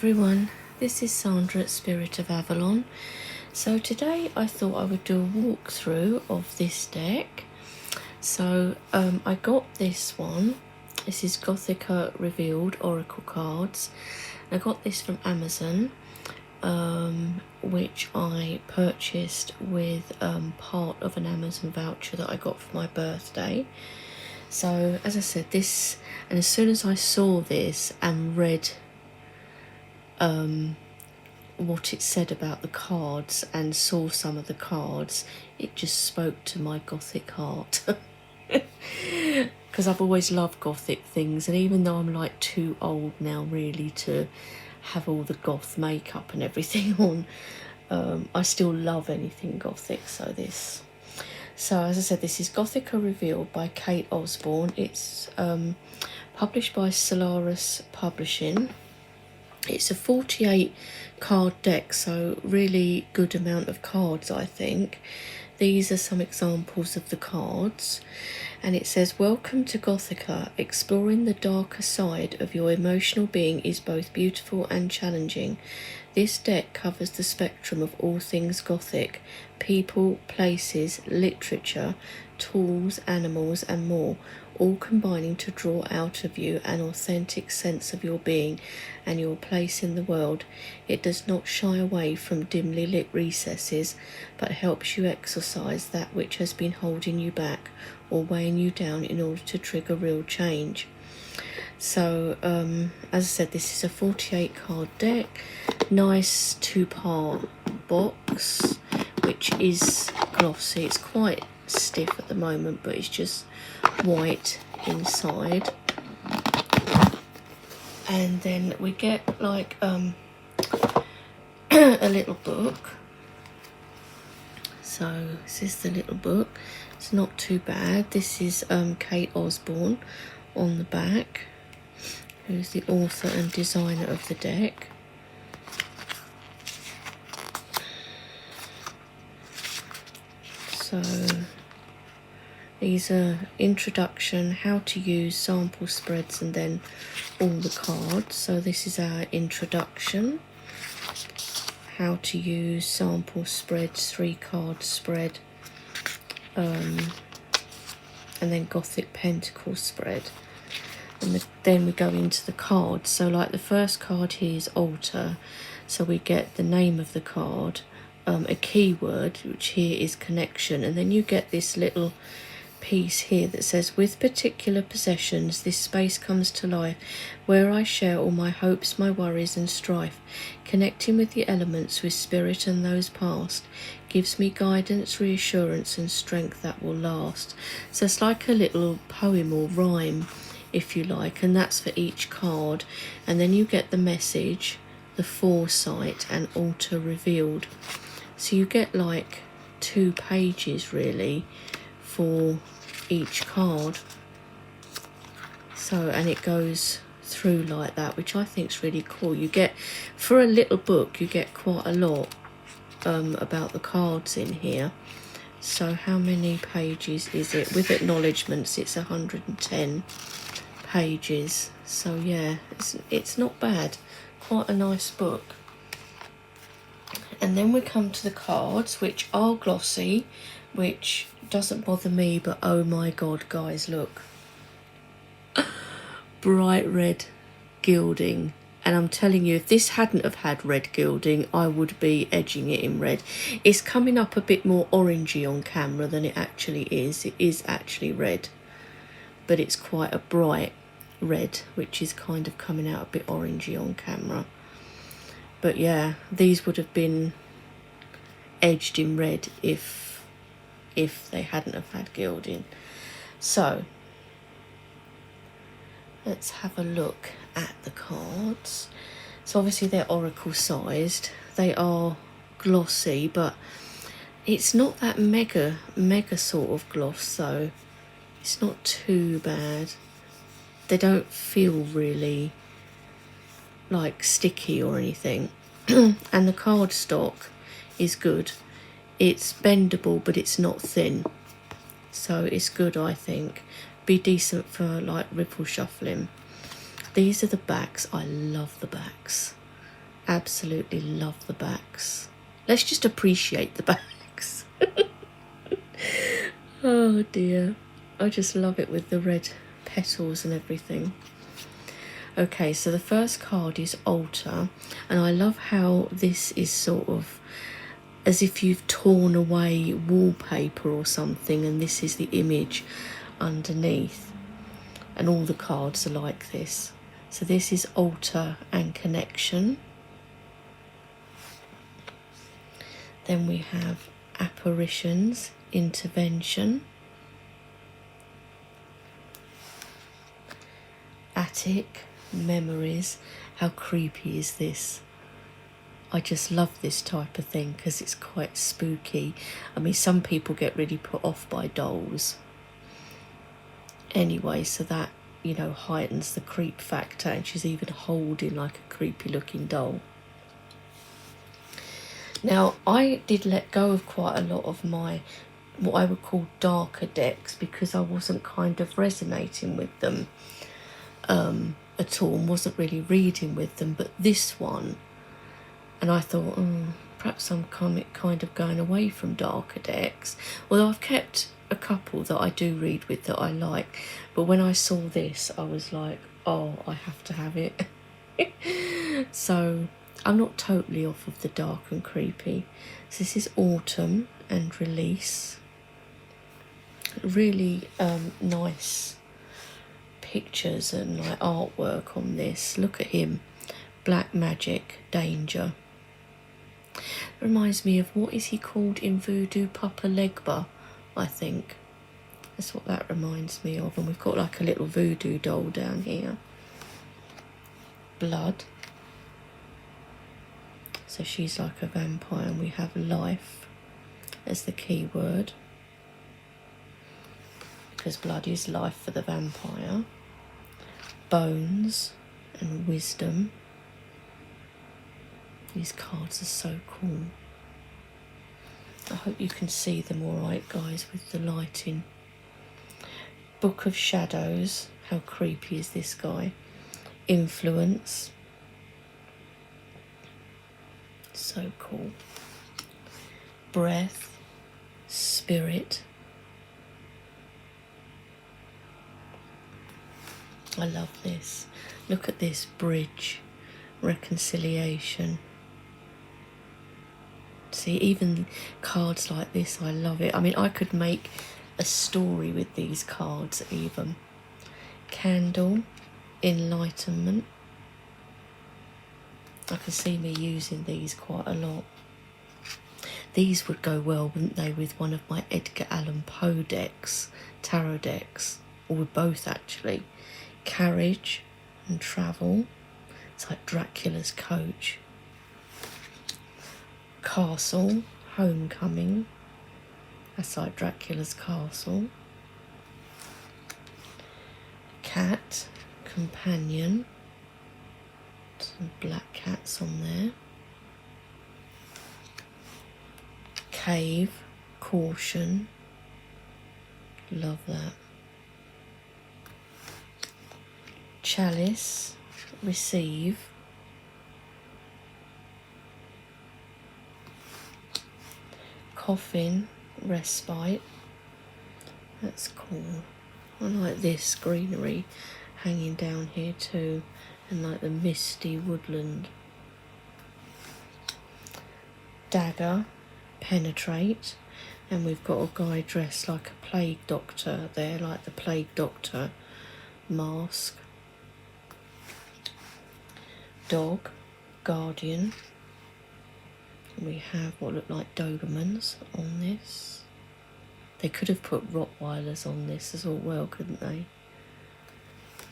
everyone, this is Sandra at Spirit of Avalon. So today I thought I would do a walkthrough of this deck. So I got this one. This is Gothika Revealed Oracle Cards. I got this from Amazon, which I purchased with part of an Amazon voucher that I got for my birthday. So as I said, this, and as soon as I saw this and read what it said about the cards and saw some of the cards, it just spoke to my Gothic heart. Because I've always loved Gothic things, and even though I'm like too old now really to have all the goth makeup and everything on, I still love anything Gothic. So as I said, this is Gothika Revealed by Kate Osborne. It's published by Solaris Publishing. It's a 48 card deck, so really good amount of cards, I think. These are some examples of the cards, and it says, welcome to Gothika. Exploring the darker side of your emotional being is both beautiful and challenging. This deck covers the spectrum of all things Gothic: people, places, literature, tools, animals and more, all combining to draw out of you an authentic sense of your being and your place in the world. It does not shy away from dimly lit recesses, but helps you exorcise that which has been holding you back or weighing you down in order to trigger real change. So as I said, this is a 48 card deck. Nice 2-part box, which is glossy. It's quite stiff at the moment, but it's just white inside. And then we get like a little book. So this is the little book. It's not too bad. This is Kate Osborne on the back, who's the author and designer of the deck. So these are introduction, how to use, sample spreads, and then all the cards. So this is our introduction. How to use, sample spreads, 3-card spread, and then Gothic Pentacle spread. And then we go into the cards. So like the first card here is altar. So we get the name of the card, a keyword, which here is connection, and then you get this little piece here that says, with particular possessions this space comes to life, where I share all my hopes, my worries and strife. Connecting with the elements, with spirit and those past, gives me guidance, reassurance and strength that will last. So it's like a little poem or rhyme, if you like, and that's for each card. And then you get the message, the foresight and altar revealed. So you get like 2 pages really for each card. So, and it goes through like that, which I think is really cool. You get, for a little book, you get quite a lot about the cards in here. So how many pages is it? With acknowledgements, it's 110 pages. So yeah, it's not bad. Quite a nice book. And then we come to the cards, which are glossy, which doesn't bother me, but oh my god, guys, look. Bright red gilding. And I'm telling you, if this hadn't have had red gilding, I would be edging it in red. It's coming up a bit more orangey on camera than it actually is. It is actually red, but it's quite a bright red, which is kind of coming out a bit orangey on camera. But yeah, these would have been edged in red if they hadn't have had gilding. So let's have a look at the cards. So obviously they're oracle sized. They are glossy, but it's not that mega sort of gloss, though. It's not too bad. They don't feel really like sticky or anything. And the cardstock is good. It's bendable, but it's not thin, so it's good, I think. Be decent for like ripple shuffling. These are the backs. I love the backs. Absolutely love the backs. Let's just appreciate the backs. Oh dear. I just love it with the red petals and everything. Okay, so the first card is Altar, and I love how this is sort of as if you've torn away wallpaper or something, and this is the image underneath, and all the cards are like this. So this is Altar and Connection. Then we have Apparitions, Intervention, Attic, Memories. How creepy is this? I just love this type of thing because it's quite spooky. I mean, some people get really put off by dolls anyway, so that, you know, heightens the creep factor, and she's even holding like a creepy looking doll. Now, I did let go of quite a lot of my, what I would call darker decks, because I wasn't kind of resonating with them at all, and wasn't really reading with them. But this one, and I thought, perhaps I'm kind of going away from darker decks. Although I've kept a couple that I do read with that I like. But when I saw this, I was like, oh, I have to have it. So I'm not totally off of the dark and creepy. So this is Autumn and Release. Really nice pictures and like artwork on this. Look at him. Black Magic, Danger. Reminds me of, what is he called in voodoo? Papa Legba, I think. That's what that reminds me of. And we've got like a little voodoo doll down here. Blood. So she's like a vampire, and we have life as the key word, because blood is life for the vampire. Bones and wisdom. These cards are so cool. I hope you can see them all right, guys, with the lighting. Book of Shadows. How creepy is this guy? Influence. So cool. Breath. Spirit. I love this. Look at this bridge. Reconciliation. See, even cards like this, I love it. I mean, I could make a story with these cards even. Candle, Enlightenment. I can see me using these quite a lot. These would go well, wouldn't they, with one of my Edgar Allan Poe decks, tarot decks, or with both actually. Carriage and Travel. It's like Dracula's coach. Castle, Homecoming. That's like Dracula's castle. Cat, Companion. Some black cats on there. Cave, Caution. Love that. Chalice, Receive. Coffin, Respite. That's cool. I like this greenery hanging down here too, and like the misty woodland. Dagger, Penetrate, and we've got a guy dressed like a plague doctor there, like the plague doctor mask. Dog, Guardian. We have what look like Dobermans on this. They could have put Rottweilers on this as well, couldn't they?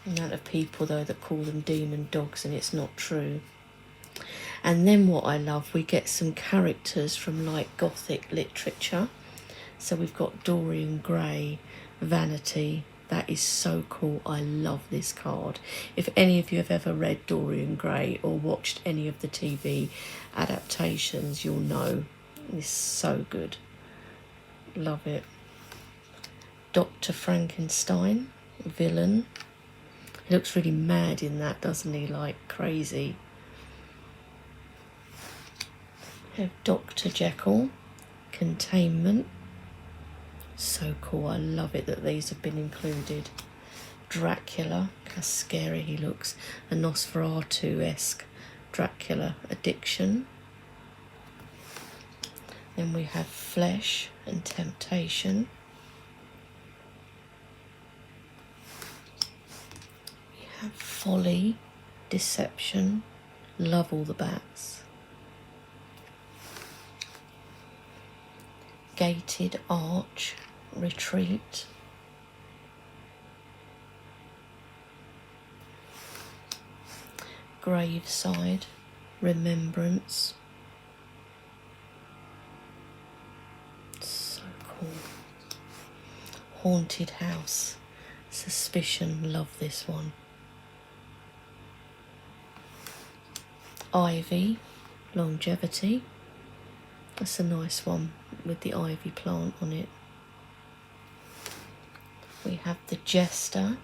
The amount of people though that call them demon dogs, and it's not true. And then what I love, we get some characters from like Gothic literature. So we've got Dorian Gray, Vanity. That is so cool. I love this card. If any of you have ever read Dorian Gray or watched any of the TV adaptations, you'll know. It's so good. Love it. Dr. Frankenstein, Villain. He looks really mad in that, doesn't he? Like crazy. We have Dr. Jekyll, Containment. So cool, I love it that these have been included. Dracula, how scary he looks. A Nosferatu-esque Dracula, Addiction. Then we have Flesh and Temptation. We have Folly, Deception. Love all the bats. Gated Arch, Retreat. Graveside, Remembrance. So cool. Haunted House, Suspicion. Love this one. Ivy, Longevity. That's a nice one with the ivy plant on it. We have the Jester,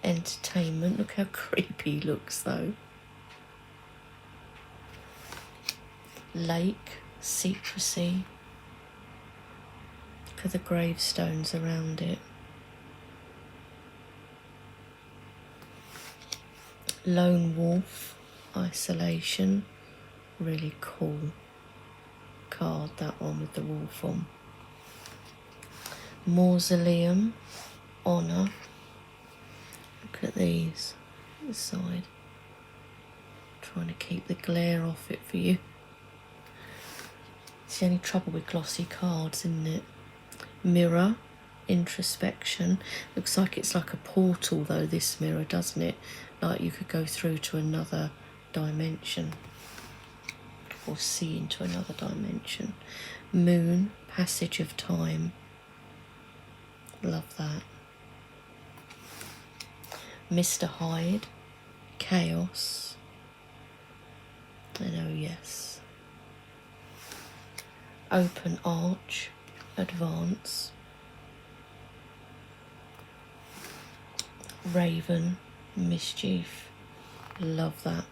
Entertainment. Look how creepy he looks though. Lake, Secrecy. Look at the gravestones around it. Lone Wolf, Isolation. Really cool card, that one with the wolf on. Mausoleum, Honour. Look at these, this side. Trying to keep the glare off it for you. It's the only trouble with glossy cards, isn't it? Mirror, Introspection. Looks like it's like a portal though, this mirror, doesn't it? Like you could go through to another dimension. Or see into another dimension. Moon, Passage of Time. Love that. Mr. Hyde, Chaos. And oh yes. Open Arch, Advance. Raven, Mischief. Love that.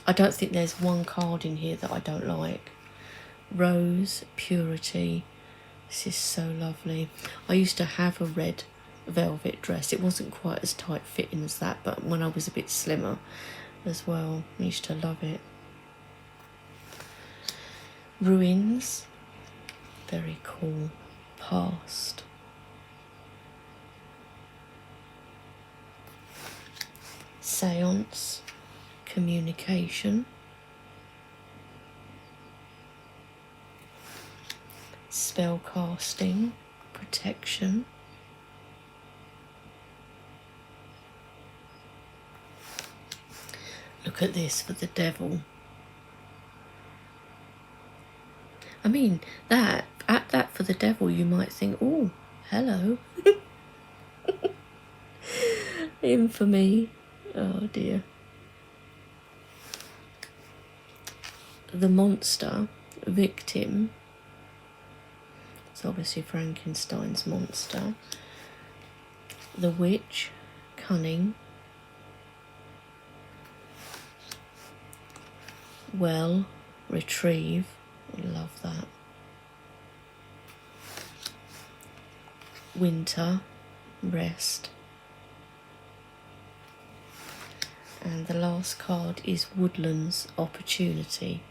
I don't think there's one card in here that I don't like. Rose, Purity. This is so lovely. I used to have a red velvet dress. It wasn't quite as tight fitting as that, but when I was a bit slimmer as well, I used to love it. Ruins, very cool. Past. Seance, Communication. Spellcasting, Protection. Look at this for the devil. I mean, at that for the devil, you might think, oh, hello. Infamy. Oh dear. The monster, victim. It's obviously Frankenstein's monster. The witch, cunning. Well, retrieve. Love that. Winter, rest. And the last card is Woodlands, opportunity.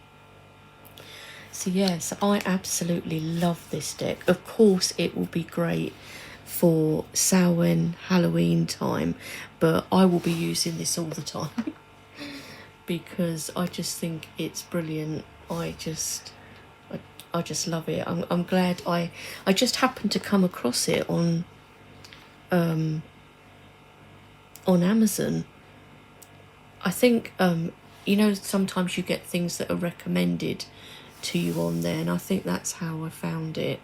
So yes, I absolutely love this deck. Of course it will be great for Samhain, Halloween time, but I will be using this all the time because I just think it's brilliant. I just love it. I'm glad I just happened to come across it on Amazon. I think you know, sometimes you get things that are recommended to you on there, and I think that's how I found it.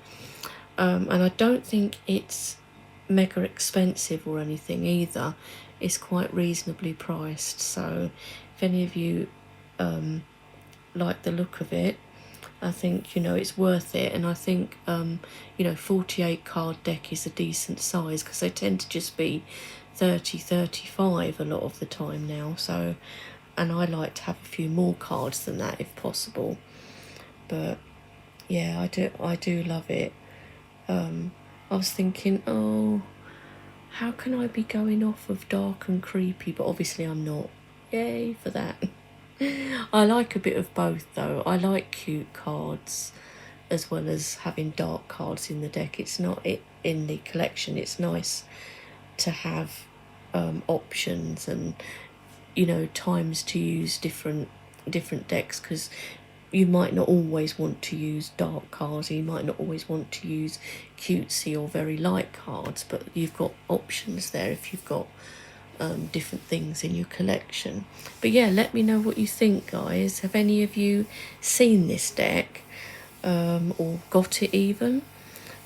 And I don't think it's mega expensive or anything either. It's quite reasonably priced, so if any of you like the look of it, I think, you know, it's worth it. And I think you know, 48 card deck is a decent size because they tend to just be 30, 35 a lot of the time now. So and I like to have a few more cards than that if possible. But yeah, I do love it. I was thinking, oh, how can I be going off of dark and creepy? But obviously I'm not. Yay for that. I like a bit of both though. I like cute cards as well as having dark cards in the deck. It's not it in the collection. It's nice to have options and, you know, times to use different decks, because you might not always want to use dark cards, you might not always want to use cutesy or very light cards, but you've got options there if you've got different things in your collection. But yeah, let me know what you think, guys. Have any of you seen this deck or got it even?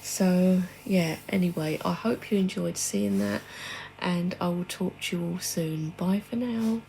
So yeah, anyway, I hope you enjoyed seeing that, and I will talk to you all soon. Bye for now.